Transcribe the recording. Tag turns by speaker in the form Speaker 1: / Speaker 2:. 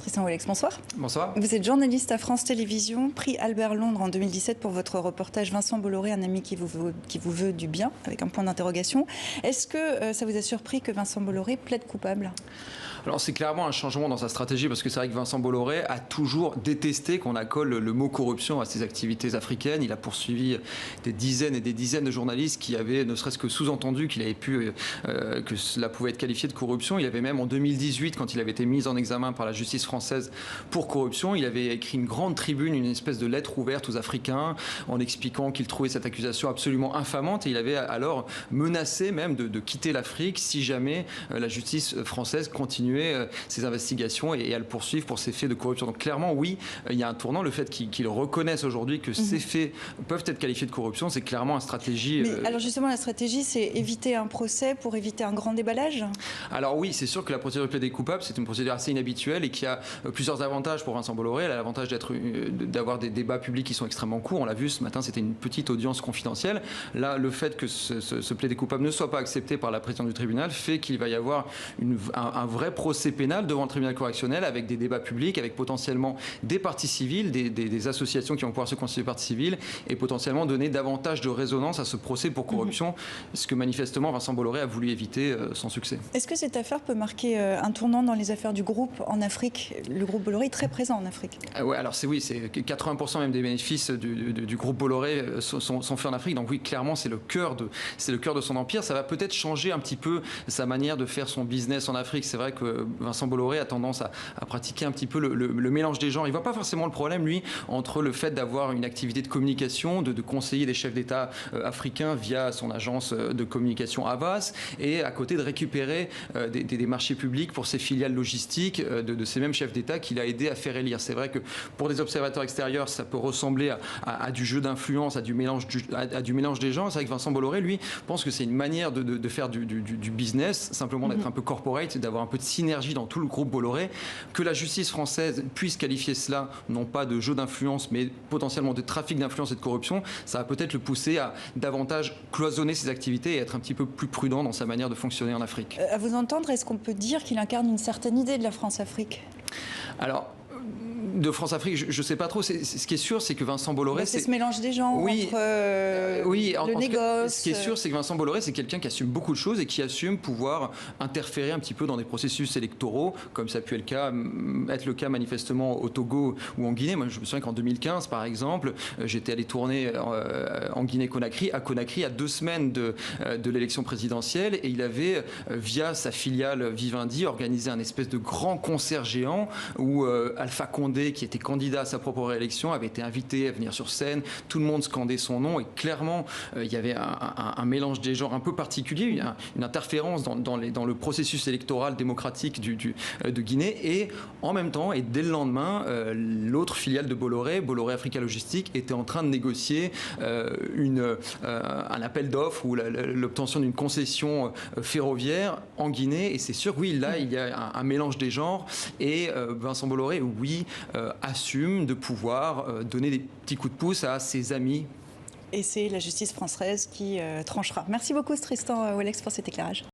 Speaker 1: Tristan Ouellex, bonsoir.
Speaker 2: Bonsoir.
Speaker 1: Vous êtes journaliste à France Télévisions, prix Albert Londres en 2017 pour votre reportage Vincent Bolloré, un ami qui vous veut du bien, avec un point d'interrogation. Est-ce que ça vous a surpris que Vincent Bolloré plaide coupable ?
Speaker 2: Alors c'est clairement un changement dans sa stratégie parce que c'est vrai que Vincent Bolloré a toujours détesté qu'on accole le mot corruption à ses activités africaines. Il a poursuivi des dizaines et des dizaines de journalistes qui avaient ne serait-ce que sous-entendu qu'il avait pu que cela pouvait être qualifié de corruption. Il avait même en 2018, quand il avait été mis en examen par la justice française pour corruption, il avait écrit une grande tribune, une espèce de lettre ouverte aux Africains en expliquant qu'il trouvait cette accusation absolument infamante et il avait alors menacé même de quitter l'Afrique si jamais la justice française continuait ses investigations et à le poursuivre pour ces faits de corruption. Donc clairement, oui, il y a un tournant. Le fait qu'ils reconnaissent aujourd'hui que ces faits peuvent être qualifiés de corruption, c'est clairement une stratégie.
Speaker 1: Mais alors justement, la stratégie, c'est éviter un procès pour éviter un grand déballage ?
Speaker 2: Alors oui, c'est sûr que la procédure de plaider coupable, c'est une procédure assez inhabituelle et qui a plusieurs avantages pour Vincent Bolloré. Elle a l'avantage d'avoir des débats publics qui sont extrêmement courts. On l'a vu ce matin, c'était une petite audience confidentielle. Là, le fait que ce plaider coupable ne soit pas accepté par la présidente du tribunal fait qu'il va y avoir un vrai procès pénal devant le tribunal correctionnel avec des débats publics, avec potentiellement des parties civiles, des associations qui vont pouvoir se constituer parties civiles et potentiellement donner davantage de résonance à ce procès pour corruption, ce que manifestement Vincent Bolloré a voulu éviter sans succès.
Speaker 1: Est-ce que cette affaire peut marquer un tournant dans les affaires du groupe en Afrique ? Le groupe Bolloré est très présent en Afrique.
Speaker 2: Ouais, alors c'est 80% même des bénéfices du groupe Bolloré sont faits en Afrique. Donc oui, clairement, c'est le cœur de son empire. Ça va peut-être changer un petit peu sa manière de faire son business en Afrique. C'est vrai que Vincent Bolloré a tendance à pratiquer un petit peu le mélange des genres. Il ne voit pas forcément le problème, lui, entre le fait d'avoir une activité de communication, de conseiller des chefs d'État africains via son agence de communication Havas, et à côté de récupérer des marchés publics pour ses filiales logistiques de ces mêmes chefs d'État qu'il a aidé à faire élire. C'est vrai que pour des observateurs extérieurs, ça peut ressembler à du jeu d'influence, à du mélange des genres. C'est vrai que Vincent Bolloré, lui, pense que c'est une manière de faire du business, simplement d'être un peu corporate, d'avoir un peu de synergie dans tout le groupe Bolloré. Que la justice française puisse qualifier cela, non pas de jeu d'influence, mais potentiellement de trafic d'influence et de corruption, ça va peut-être le pousser à davantage cloisonner ses activités et être un petit peu plus prudent dans sa manière de fonctionner en Afrique.
Speaker 1: À vous entendre, est-ce qu'on peut dire qu'il incarne une certaine idée de la France-Afrique ?
Speaker 2: Alors, de France-Afrique, je ne sais pas trop. Ce qui est sûr, c'est que Vincent Bolloré...
Speaker 1: C'est ce mélange des gens entre le négoce...
Speaker 2: Ce qui est sûr, c'est que Vincent Bolloré, c'est quelqu'un qui assume beaucoup de choses et qui assume pouvoir interférer un petit peu dans des processus électoraux, comme ça a pu être le cas manifestement au Togo ou en Guinée. Moi, je me souviens qu'en 2015, par exemple, j'étais allé tourner en Guinée-Conakry, à 2 semaines de l'élection présidentielle, et il avait, via sa filiale Vivendi, organisé un espèce de grand concert géant où Alpha Condé, qui était candidat à sa propre réélection, avait été invité à venir sur scène. Tout le monde scandait son nom et clairement, il y avait un mélange des genres un peu particulier, une interférence dans le processus électoral démocratique de Guinée. Et en même temps, et dès le lendemain, l'autre filiale de Bolloré Africa Logistique, était en train de négocier un appel d'offres ou l'obtention d'une concession ferroviaire en Guinée. Et c'est sûr, oui, là, il y a un mélange des genres. Et Vincent Bolloré, oui, assume de pouvoir donner des petits coups de pouce à ses amis.
Speaker 1: Et c'est la justice française qui tranchera. Merci beaucoup, Tristan Ouellex, pour cet éclairage.